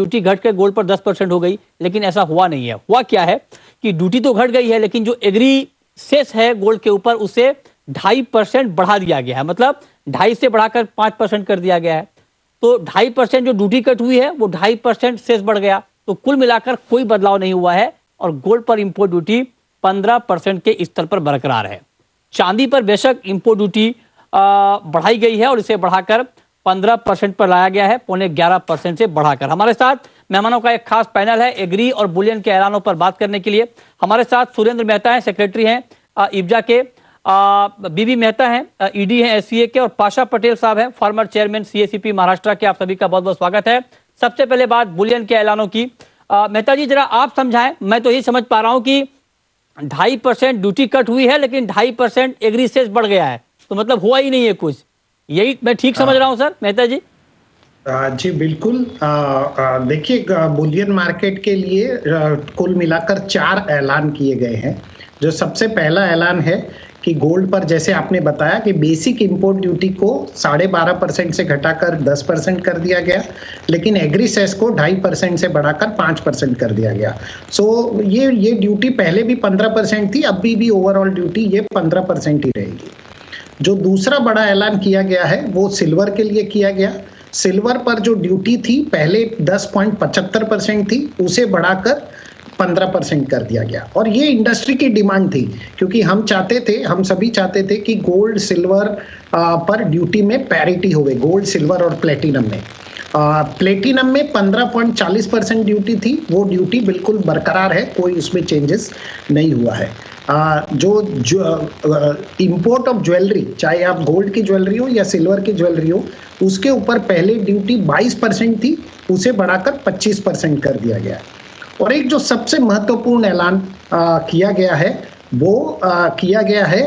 Duty घट कर gold पर 10% हो गई, लेकिन ऐसा हुआ नहीं है। हुआ क्या है कि ड्यूटी तो घट गई है, लेकिन जो एग्री सेस है गोल्ड के ऊपर उसे 2.5% बढ़ा दिया गया है। मतलब 2.5 से बढ़ाकर 5% कर दिया गया है। तो 2.5% जो ड्यूटी कट हुई है वो 2.5% सेस बढ़ गया। तो कुल मिलाकर कोई बदलाव नहीं हुआ है और गोल्ड पर इंपोर्ट ड्यूटी 15% के स्तर पर बरकरार है। चांदी पर बेशक इंपोर्ट ड्यूटी बढ़ाई गई है और इसे बढ़ाकर 15% पर लाया गया है, 11.5% से बढ़ाकर। हमारे साथ मेहमानों का एक खास पैनल है एग्री और बुलियन के ऐलानों पर बात करने के लिए। हमारे साथ सुरेंद्र मेहता हैं, सेक्रेटरी हैं इब्जा के, बीबी मेहता हैं, ईडी हैं एससीए के, और पाशा पटेल साहब हैं, फॉर्मर चेयरमैन सीएसीपी महाराष्ट्र के। आप सभी का बहुत बहुत स्वागत है। सबसे पहले बात बुलियन के ऐलानों की। मेहता जी, जरा आप समझाएं। मैं तो यही समझ पा रहा हूं कि 2.5% ड्यूटी कट हुई है, लेकिन 2.5% एग्री सेस बढ़ गया है, तो मतलब हुआ ही नहीं है कुछ। यही मैं ठीक समझ रहा हूं सर मेहता जी? जी बिल्कुल। देखिए, बुलियन मार्केट के लिए कुल मिलाकर 4 ऐलान किए गए हैं। जो सबसे पहला ऐलान है कि गोल्ड पर, जैसे आपने बताया, कि बेसिक इंपोर्ट ड्यूटी को 12.5% से घटाकर 10% कर दिया गया, लेकिन एग्री सेस को 2.5% से बढ़ाकर 5% कर दिया गया। सो ये ड्यूटी पहले भी 15% थी, अभी भी ओवरऑल ड्यूटी ये 15% ही रहेगी। जो दूसरा बड़ा ऐलान किया गया है वो सिल्वर के लिए किया गया। सिल्वर पर जो ड्यूटी थी पहले 10.75% थी, उसे बढ़ाकर 15% कर दिया गया। और ये इंडस्ट्री की डिमांड थी, क्योंकि हम सभी चाहते थे कि गोल्ड सिल्वर पर ड्यूटी में पैरिटी हो गई, गोल्ड सिल्वर और प्लेटिनम में। प्लेटिनम में 15.40% ड्यूटी थी, वो ड्यूटी बिल्कुल बरकरार है, कोई उसमें चेंजेस नहीं हुआ है। जो इंपोर्ट ऑफ ज्वेलरी, चाहे आप गोल्ड की ज्वेलरी हो या सिल्वर की ज्वेलरी हो, उसके ऊपर पहले ड्यूटी 22% थी, उसे बढ़ाकर 25% कर दिया गया। और एक जो सबसे महत्वपूर्ण ऐलान किया गया है वो किया गया है,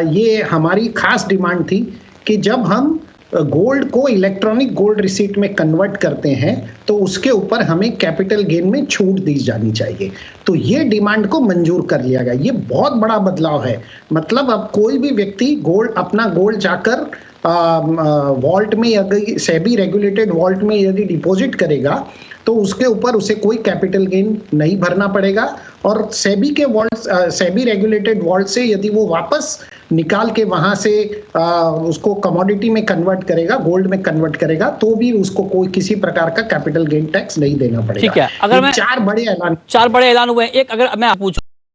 ये हमारी खास डिमांड थी कि जब हम गोल्ड को इलेक्ट्रॉनिक गोल्ड रिसीट में कन्वर्ट करते हैं तो उसके ऊपर हमें कैपिटल गेन में छूट दी जानी चाहिए। तो ये डिमांड को मंजूर कर लिया गया। ये बहुत बड़ा बदलाव है। मतलब अब कोई भी व्यक्ति अपना गोल्ड जाकर वॉल्ट में, यदि सेबी रेगुलेटेड वॉल्ट में यदि डिपॉजिट करेगा तो उसके ऊपर उसे कोई कैपिटल गेन नहीं भरना पड़ेगा। और सेबी रेगुलेटेड वॉल्ट से यदि वो वापस निकाल के वहां से उसको कमोडिटी में कन्वर्ट करेगा, गोल्ड में कन्वर्ट करेगा, तो भी उसको कोई किसी प्रकार का कैपिटल गेन टैक्स नहीं देना पड़ेगा। ठीक है, अगर मैं 4 बड़े ऐलान हुए। एक अगर मैं पूछूं